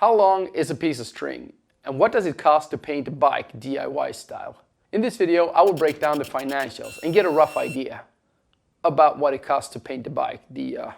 How long is a piece of string? And what does it cost to paint a bike DIY style? In this video, I will break down the financials and get a rough idea about what it costs to paint a bike. The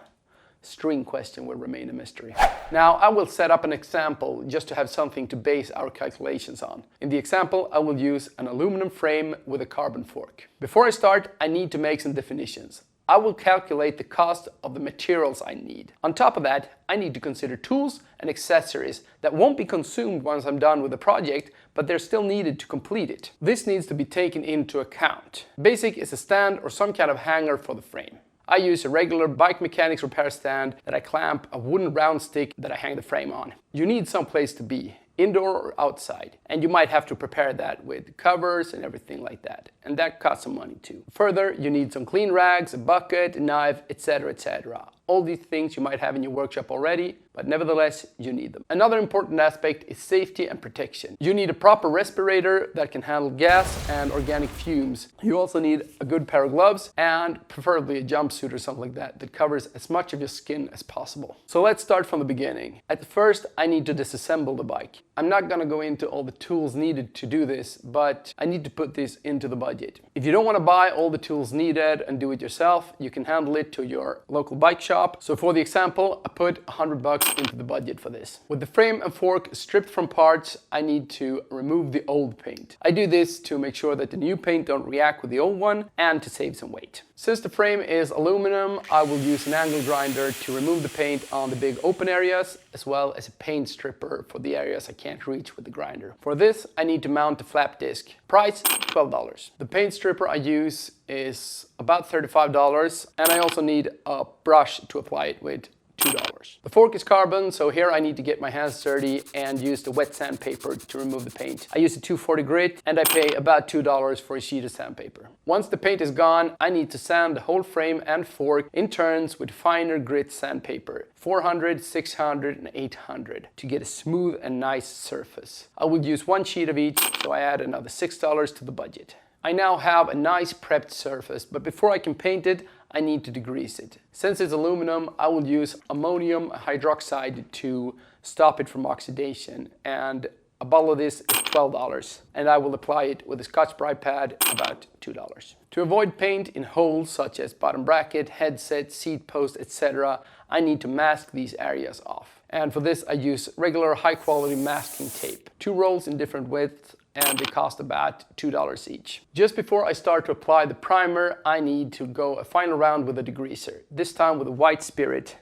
string question will remain a mystery. Now, I will set up an example just to have something to base our calculations on. In the example, I will use an aluminum frame with a carbon fork. Before I start, I need to make some definitions. I will calculate the cost of the materials I need. On top of that, I need to consider tools and accessories that won't be consumed once I'm done with the project, but they're still needed to complete it. This needs to be taken into account. Basic is a stand or some kind of hanger for the frame. I use a regular bike mechanics repair stand that I clamp a wooden round stick that I hang the frame on. You need some place to be, indoor or outside, and you might have to prepare that with covers and everything like that, and that costs some money too. Further, you need some clean rags, a bucket, a knife, etc, etc. All these things you might have in your workshop already, but nevertheless you need them. Another important aspect is safety and protection. You need a proper respirator that can handle gas and organic fumes. You also need a good pair of gloves and preferably a jumpsuit or something like that that covers as much of your skin as possible. So let's start from the beginning. At first, I need to disassemble the bike. I'm not gonna go into all the tools needed to do this, but I need to put this into the budget. If you don't want to buy all the tools needed and do it yourself, you can handle it to your local bike shop. So for the example, I put $100 into the budget for this. With the frame and fork stripped from parts, I need to remove the old paint. I do this to make sure that the new paint don't react with the old one and to save some weight. Since the frame is aluminum, I will use an angle grinder to remove the paint on the big open areas, as well as a paint stripper for the areas I can't reach with the grinder. For this, I need to mount a flap disc. Price, $12. The paint stripper I use is about $35, and I also need a brush to apply it with, $2. The fork is carbon, so here I need to get my hands dirty and use the wet sandpaper to remove the paint. I use a 240 grit and I pay about $2 for a sheet of sandpaper. Once the paint is gone, I need to sand the whole frame and fork in turns with finer grit sandpaper, 400, 600 and 800, to get a smooth and nice surface. I will use one sheet of each, so I add another $6 to the budget. I now have a nice prepped surface, but before I can paint it, I need to degrease it. Since it's aluminum, I will use ammonium hydroxide to stop it from oxidation, and a bottle of this is $12, and I will apply it with a Scotch Pad, about $2. To avoid paint in holes such as bottom bracket, headset, seat post, etc., I need to mask these areas off. And for this I use regular high quality masking tape. 2 rolls in different widths, and they cost about $2 each. Just before I start to apply the primer, I need to go a final round with a degreaser, this time with a white spirit,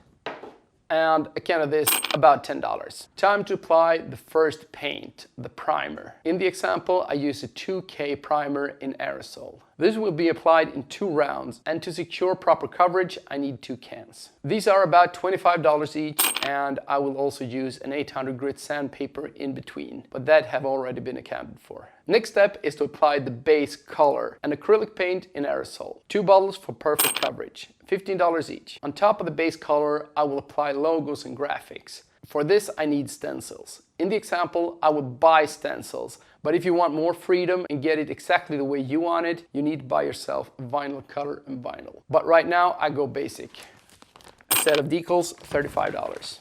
and a can of this, about $10. Time to apply the first paint, the primer. In the example, I use a 2K primer in aerosol. This will be applied in 2 rounds, and to secure proper coverage, I need 2 cans. These are about $25 each, and I will also use an 800 grit sandpaper in between, but that have already been accounted for. Next step is to apply the base color, an acrylic paint in aerosol. 2 bottles for perfect coverage, $15 each. On top of the base color, I will apply logos and graphics. For this, I need stencils. In the example, I would buy stencils, but if you want more freedom and get it exactly the way you want it, you need to buy yourself vinyl color and vinyl. But right now, I go basic. A set of decals, $35.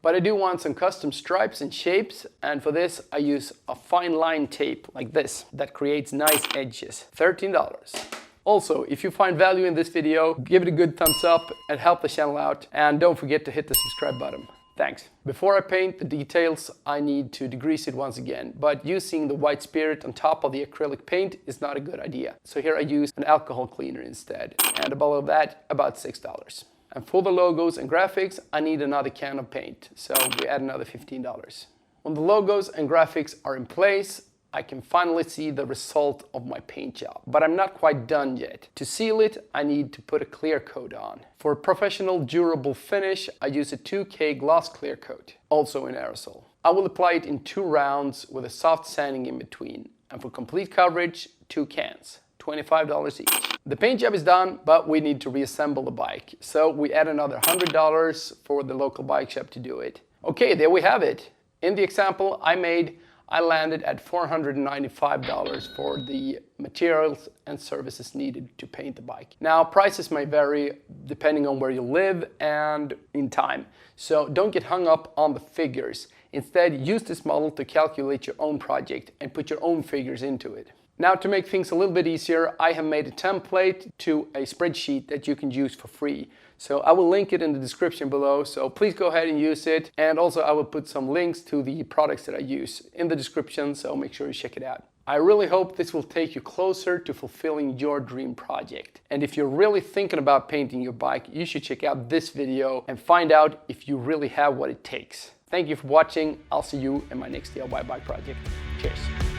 But I do want some custom stripes and shapes, and for this, I use a fine line tape like this that creates nice edges, $13. Also, if you find value in this video, give it a good thumbs up and help the channel out, and don't forget to hit the subscribe button. Thanks. Before I paint the details, I need to degrease it once again, but using the white spirit on top of the acrylic paint is not a good idea. So here I use an alcohol cleaner instead, and a bottle of that, about $6. And for the logos and graphics, I need another can of paint, so we add another $15. When the logos and graphics are in place, I can finally see the result of my paint job, but I'm not quite done yet. To seal it, I need to put a clear coat on. For a professional durable finish, I use a 2K gloss clear coat, also in aerosol. I will apply it in 2 rounds with a soft sanding in between, and for complete coverage, 2 cans, $25 each. The paint job is done, but we need to reassemble the bike, so we add another $100 for the local bike shop to do it. Okay, there we have it. In the example, I made I landed at $495 for the materials and services needed to paint the bike. Now, prices may vary depending on where you live and in time, so don't get hung up on the figures. Instead, use this model to calculate your own project and put your own figures into it. Now, to make things a little bit easier, I have made a template to a spreadsheet that you can use for free. So I will link it in the description below, so please go ahead and use it. And also I will put some links to the products that I use in the description, so make sure you check it out. I really hope this will take you closer to fulfilling your dream project. And if you're really thinking about painting your bike, you should check out this video and find out if you really have what it takes. Thank you for watching. I'll see you in my next DIY bike project. Cheers.